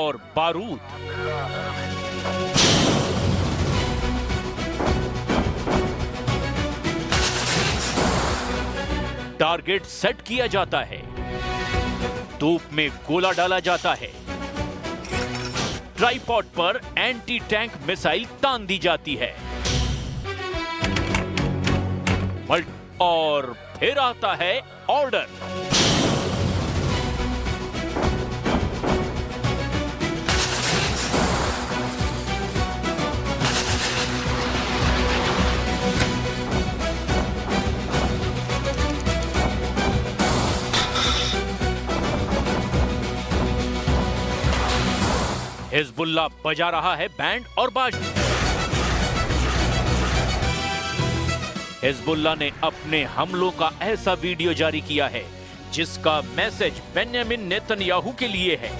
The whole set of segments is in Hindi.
और बारूद। टारगेट सेट किया जाता है, तोप में गोला डाला जाता है, ट्राइपॉड पर एंटी टैंक मिसाइल तान दी जाती है और फिर आता है ऑर्डर। हिजबुल्लाह बजा रहा है बैंड और बाजी। हिजबुल्लाह ने अपने हमलों का ऐसा वीडियो जारी किया है जिसका मैसेज बेंयामिन नेतन्याहू के लिए है।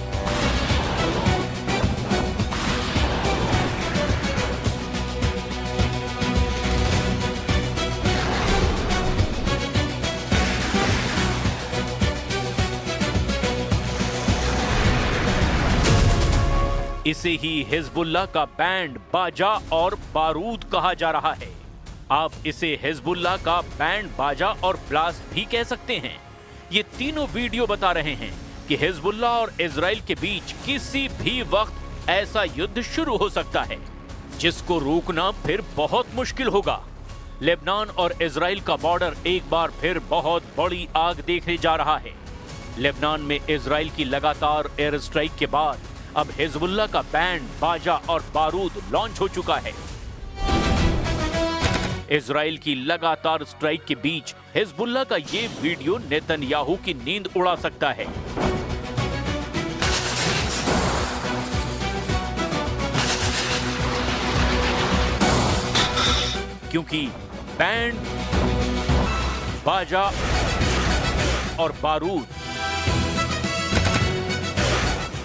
इसे ही हिजबुल्लाह का बैंड, बाजा और बारूद कहा जा रहा है। आप इसे हिजबुल्लाह का बैंड, बाजा और ब्लास्ट भी कह सकते हैं। ये तीनों वीडियो बता रहे हैं कि हिजबुल्लाह और इजराइल के बीच किसी भी वक्त ऐसा युद्ध शुरू हो सकता है जिसको रोकना फिर बहुत मुश्किल होगा। लेबनान और इजराइल का बॉर्डर एक बार फिर बहुत बड़ी आग देखने जा रहा है। लेबनान में इजराइल की लगातार एयर स्ट्राइक के बाद अब हिजबुल्लाह का बैंड, बाजा और बारूद लॉन्च हो चुका है। इजराइल की लगातार स्ट्राइक के बीच हिजबुल्लाह का ये वीडियो नेतन्याहू की नींद उड़ा सकता है। क्योंकि बैंड, बाजा और बारूद,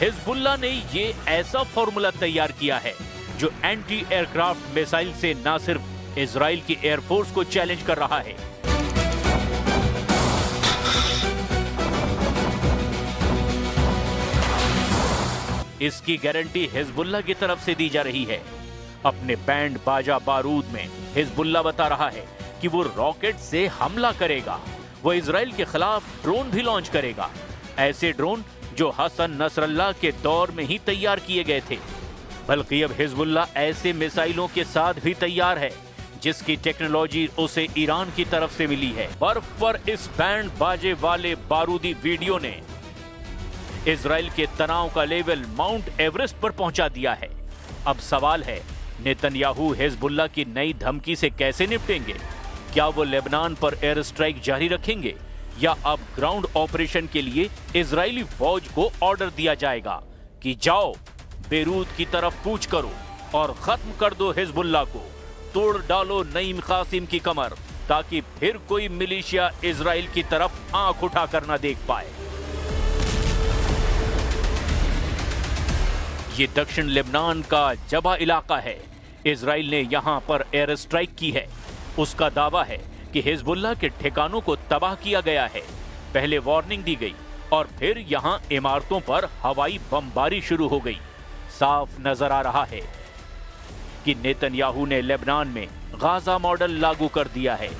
हिजबुल्लाह ने ये ऐसा फॉर्मूला तैयार किया है जो एंटी एयरक्राफ्ट मिसाइल से न सिर्फ इजराइल की एयरफोर्स को चैलेंज कर रहा है, इसकी गारंटी हिजबुल्लाह की तरफ से दी जा रही है। अपने बैंड, बाजा, बारूद में हिजबुल्लाह बता रहा है कि वो रॉकेट से हमला करेगा। वो इजराइल के खिलाफ ड्रोन भी लॉन्च करेगा, ऐसे ड्रोन जो हसन नसरल्लाह के दौर में ही तैयार किए गए थे। बल्कि अब हिजबुल्लाह ऐसे मिसाइलों के साथ भी तैयार है जिसकी टेक्नोलॉजी उसे ईरान की तरफ से मिली है। बर्फ पर इस बैंड बाजे वाले बारूदी वीडियो ने इजराइल के तनाव का लेवल माउंट एवरेस्ट पर पहुंचा दिया है। अब सवाल है, नेतन्याहू हिजबुल्लाह की नई धमकी से कैसे निपटेंगे? क्या वो लेबनान पर एयर स्ट्राइक जारी रखेंगे या अब ग्राउंड ऑपरेशन के लिए इजरायली फौज को ऑर्डर दिया जाएगा कि जाओ बेरूत की तरफ कूच करो और खत्म कर दो हिजबुल्लाह को, तोड़ डालो नईम कासिम की कमर ताकि फिर कोई मिलिशिया इजराइल की तरफ आंख उठाकर न देख पाए। ये दक्षिण लेबनान का जबा इलाका है। इजराइल ने यहां पर एयर स्ट्राइक की है। उसका दावा है कि हिजबुल्लाह के ठिकानों को तबाह किया गया है। पहले वार्निंग दी गई और फिर यहां इमारतों पर हवाई बमबारी शुरू हो गई। साफ नजर आ रहा है कि नेतन्याहू ने लेबनान में गाजा मॉडल लागू कर दिया है।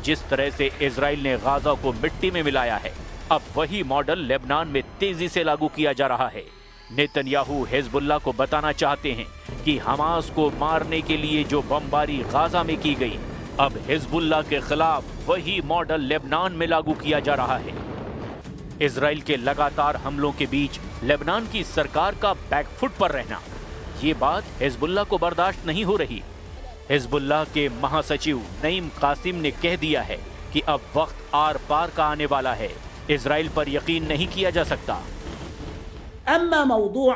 जिस तरह से इजराइल ने गाजा को मिट्टी में मिलाया है, अब वही मॉडल लेबनान में तेजी से लागू किया जा रहा है। नेतन्याहू हिजबुल्लाह को बताना चाहते हैं कि हमास को मारने के लिए जो बमबारी गाजा में की गई, अब हिजबुल्लाह के खिलाफ वही मॉडल लेबनान में लागू किया जा रहा है। इजराइल के लगातार हमलों के बीच लेबनान की सरकार का बैकफुट पर रहना, ये बात हिजबुल्लाह को बर्दाश्त नहीं हो रही। हिजबुल्लाह के महासचिव नईम कासिम ने कह दिया है कि अब वक्त आर पार का आने वाला है, इजराइल पर यकीन नहीं किया जा सकता। अम्मा मौदूअ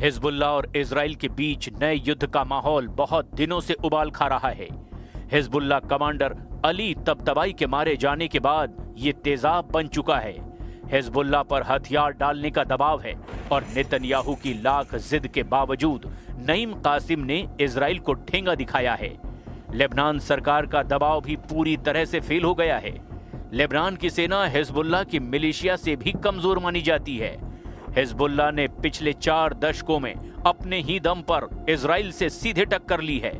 हिजबुल्लाह और इजराइल के बीच नए युद्ध का माहौल बहुत दिनों से उबाल खा रहा है। हिजबुल्लाह कमांडर अली तबतबाई के मारे जाने के बाद ये तेजाब बन चुका है। हिजबुल्लाह पर हथियार डालने का दबाव है और नेतन्याहू की लाख जिद के बावजूद नईम कासिम ने इजराइल को ठेंगा दिखाया है। लेबनान सरकार का दबाव भी पूरी तरह से फेल हो गया है। लेबनान की सेना हिजबुल्लाह की मिलिशिया से भी कमजोर मानी जाती है। हिजबुल्लाह ने पिछले 4 दशकों में अपने ही दम पर इजराइल से सीधे टक्कर ली है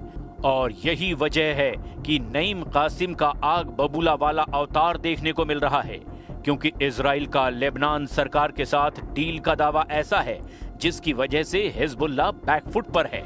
और यही वजह है कि नईम कासिम का आग बबूला वाला अवतार देखने को मिल रहा है, क्योंकि इजराइल का लेबनान सरकार के साथ डील का दावा ऐसा है जिसकी वजह से हिजबुल्लाह बैकफुट पर है।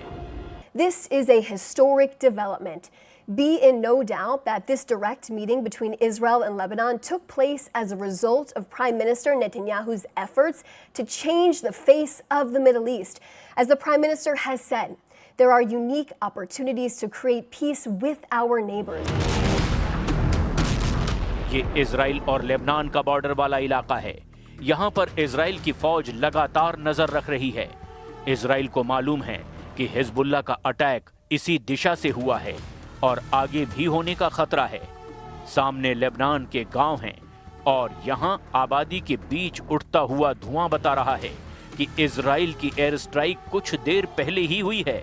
This is a historic development. Be in no doubt that this direct meeting between Israel and Lebanon took place as a result of Prime Minister Netanyahu's efforts to change the face of the Middle East. As the Prime Minister has said, there are unique opportunities to create peace with our neighbors. ये इजराइल और लेबनान का बॉर्डर वाला इलाका है। यहाँ पर इजराइल की फौज लगातार नजर रख रही है। इजराइल को मालूम है कि हिजबुल्लाह का अटैक इसी दिशा से हुआ है और आगे भी होने का खतरा है। सामने लेबनान के गांव हैं और यहाँ आबादी के बीच उठता हुआ धुआं बता रहा है कि इजराइल की एयर स्ट्राइक कुछ देर पहले ही हुई है।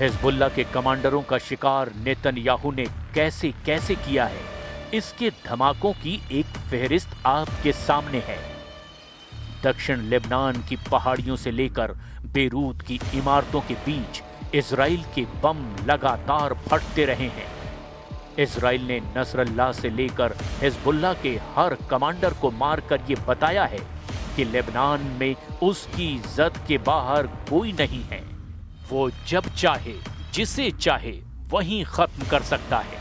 हिजबुल्लाह के कमांडरों का शिकार नेतन्याहू ने कैसे कैसे किया है, इसके धमाकों की एक फहरिस्त आपके सामने है। दक्षिण लेबनान की पहाड़ियों से लेकर बेरूत की इमारतों के बीच इजराइल के बम लगातार फटते रहे हैं। इजराइल ने नसरल्लाह से लेकर हिजबुल्लाह के हर कमांडर को मारकर ये बताया है कि लेबनान में उसकी इज्जत के बाहर कोई नहीं है। वो जब चाहे जिसे चाहे वहीं खत्म कर सकता है।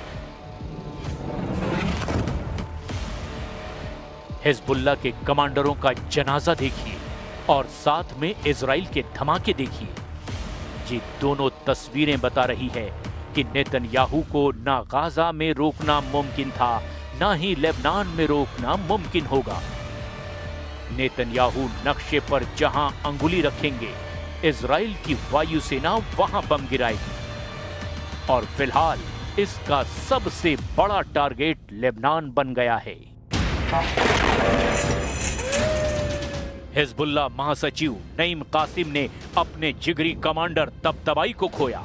हिजबुल्लाह के कमांडरों का जनाजा देखिए और साथ में इजराइल के धमाके देखिए। ये दोनों तस्वीरें बता रही है कि नेतन्याहू को ना गाजा में रोकना मुमकिन था, ना ही लेबनान में रोकना मुमकिन होगा। नेतन्याहू नक्शे पर जहां अंगुली रखेंगे, इजराइल की वायुसेना वहां बम गिराएगी और फिलहाल इसका सबसे बड़ा टारगेट लेबनान बन गया है। हिजबुल्लाह महासचिव नईम कासिम ने अपने जिगरी कमांडर तबतबाई को खोया।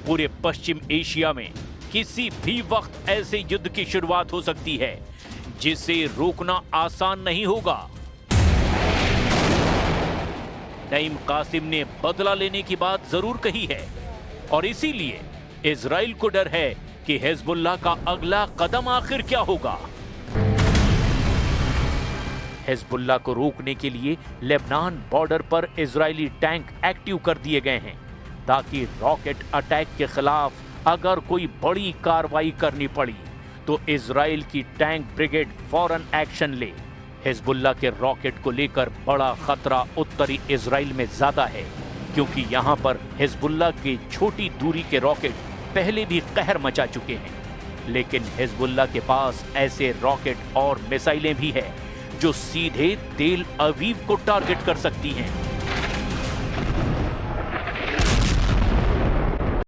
पूरे पश्चिम एशिया में किसी भी वक्त ऐसे युद्ध की शुरुआत हो सकती है जिसे रोकना आसान नहीं होगा। नईम कासिम ने बदला लेने की बात जरूर कही है और इसीलिए इजराइल को डर है कि हिजबुल्लाह का अगला कदम आखिर क्या होगा। हिजबुल्लाह को रोकने के लिए लेबनान बॉर्डर पर इजरायली टैंक एक्टिव कर दिए गए हैं ताकि रॉकेट अटैक के खिलाफ अगर कोई बड़ी कार्रवाई करनी पड़ी तो इजराइल की टैंक ब्रिगेड फौरन एक्शन ले। हिजबुल्लाह के रॉकेट को लेकर बड़ा खतरा उत्तरी इजराइल में ज्यादा है, क्योंकि यहां पर हिजबुल्लाह के छोटी दूरी के रॉकेट पहले भी कहर मचा चुके हैं। लेकिन हिजबुल्लाह के पास ऐसे रॉकेट और मिसाइलें भी हैं जो सीधे तेल अवीव को टारगेट कर सकती हैं।